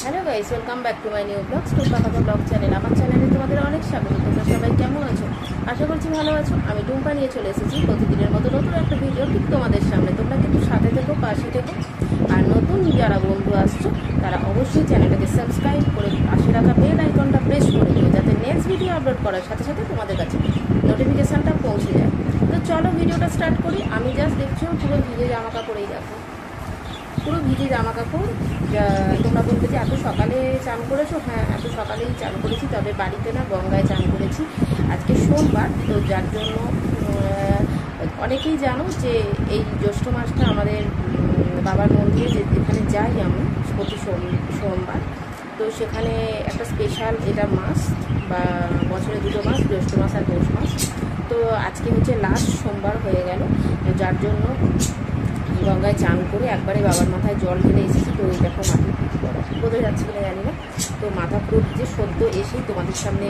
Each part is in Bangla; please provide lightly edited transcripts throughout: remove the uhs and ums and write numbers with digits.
Hello guys, welcome back to my new blogs Tumpa Katha blog channel. আমার চ্যানেলে তোমাদের অনেক স্বাগত। তোমরা সবাই কেমন আছো? আশা করছি ভালো আছো। আমি টুম্পা নিয়ে চলে এসেছি প্রতিদিনের মতো নতুন একটা ভিডিও ঠিক তোমাদের সামনে। তোমরা কিন্তু সাথে থেকো, পাশে থেকো। আর নতুন যারা বন্ধু আসছো তারা অবশ্যই চ্যানেলটাকে সাবস্ক্রাইব করে পাশে রাখা বেল আইকনটা প্রেস করে দিও, যাতে নেক্সট ভিডিও আপলোড করার সাথে সাথে তোমাদের কাছে নোটিফিকেশানটা পৌঁছে যায়। তো চলো ভিডিওটা স্টার্ট করি। আমি জাস্ট দেখছি পুরো ভিজে জামা কাপড়েই দেখো, পুরো ভিজে জামা কাপড়। তোমরা বলবে যে এত সকালে চান করেছো? হ্যাঁ, এত সকালেই চান করেছি, তবে বাড়িতে না, গঙ্গায় চান করেছি। আজকে সোমবার, তো যার জন্য অনেকেই জানো যে এই জ্যৈষ্ঠ মাসটা আমাদের বাবার মন্দিরে যেখানে যাই আমি প্রতি সোমবার, তো সেখানে একটা স্পেশাল এটা মাস বা বছরে দুটো মাস, জ্যৈষ্ঠ মাস আর পৌষ মাস। তো আজকে হচ্ছে লাস্ট সোমবার হয়ে গেল, যার জন্য গঙ্গায় চান করে একবারে বাবার মাথায় জল ঢেলে এসেছি। তো ওই দেখো মাটি বোঝা যাচ্ছে কিনা জানি না, তো মাথা পুরো ভিজে সদ্য এসেই তোমাদের সামনে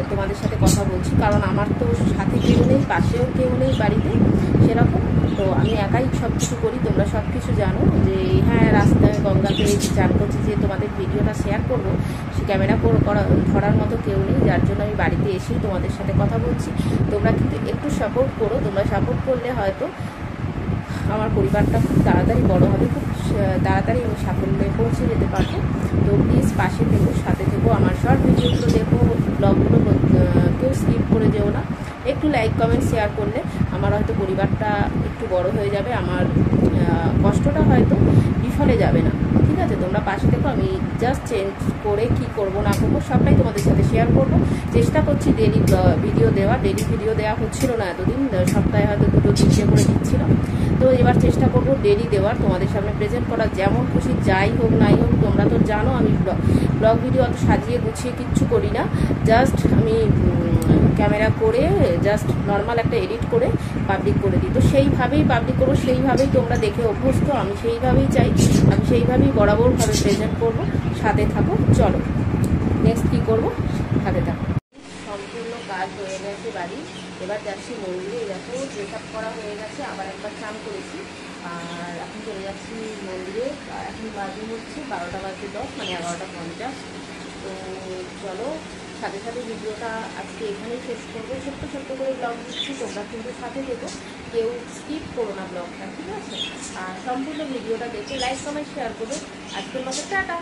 তোমাদের সাথে কথা বলছি, কারণ আমার তো সাথে কেউ নেই, পাশেও কেউ নেই বাড়িতে সেরকম। তো আমি একাই সব কিছু করি। তোমরা সব কিছু জানো যে হ্যাঁ, রাস্তায় গঙ্গাতে চান করছি, যে তোমাদের ভিডিওটা শেয়ার করবো, সে ক্যামেরা ধরার মতো কেউ নেই, যার জন্য আমি বাড়িতে এসেই তোমাদের সাথে কথা বলছি। তোমরা কিন্তু একটু সাপোর্ট করো। তোমরা সাপোর্ট করলে হয়তো আমার পরিবারটা খুব তাড়াতাড়ি বড় হবে, খুব তাড়াতাড়ি আমি সাফল্যে পৌঁছে যেতে পারবো। তো প্লিজ পাশে থেকো, সাথে থেকো, আমার শর্ট ভিডিওগুলো দেখো, ব্লগগুলো কেউ স্কিপ করে যেও না। একটু লাইক কমেন্ট শেয়ার করলে আমার হয়তো পরিবারটা একটু বড় হয়ে যাবে, আমার কষ্টটা হয়তো বিফলে যাবে না। ঠিক আছে, তোমরা পাশে থেকো। আমি জাস্ট চেঞ্জ করে কি করব না করবো সবটাই তোমাদের সাথে শেয়ার করব। চেষ্টা করছি ডেলি ভিডিও দেওয়া। ডেলি ভিডিও দেওয়া হচ্ছিল না এতদিন, সপ্তাহে হয়তো 2-3টে করে দিচ্ছিলাম। তো এবার চেষ্টা করব ডেলি দেওয়ার, তোমাদের সামনে প্রেজেন্ট করার। যেমন খুশি যাই হোক নাই হোক, তোমরা তো জানো আমি ব্লগ ভিডিও অত সাজিয়ে গুছিয়ে কিচ্ছু করি না। জাস্ট আমি ক্যামেরা করে জাস্ট নর্মাল একটা এডিট করে পাবলিক করে দিই। তো সেইভাবেই পাবলিক করবো, সেইভাবেই তোমরা দেখে অভ্যস্ত, আমি সেইভাবেই চাই, আমি সেইভাবেই বরাবরভাবে প্রেজেন্ট করবো। সাথে থাকো, চলো নেক্সট কী করবো, সাথে থাকো। সম্পূর্ণ কাজ হয়ে গেছে বাড়ি, এবার যাচ্ছি মন্দিরে। দেখো ড্রেস আপ করা হয়ে গেছে, আবার একবার চান করেছি, আর এখন চলে যাচ্ছি মন্দিরে। এখন বাজে হচ্ছে 12:10, মানে 11:50। তো চলো, সাথে সাথে ভিডিওটা আজকে এখানেই শেষ করবো। ছোট্ট ছোট্ট করে ব্লগ দিচ্ছি, তোমরা কিন্তু সাথে দেখো, কেউ স্কিপ করো না ব্লগটা, ঠিক আছে? আর সম্পূর্ণ ভিডিওটা দেখে লাইক কমেন্ট শেয়ার করো। আজকের মতো টাটা।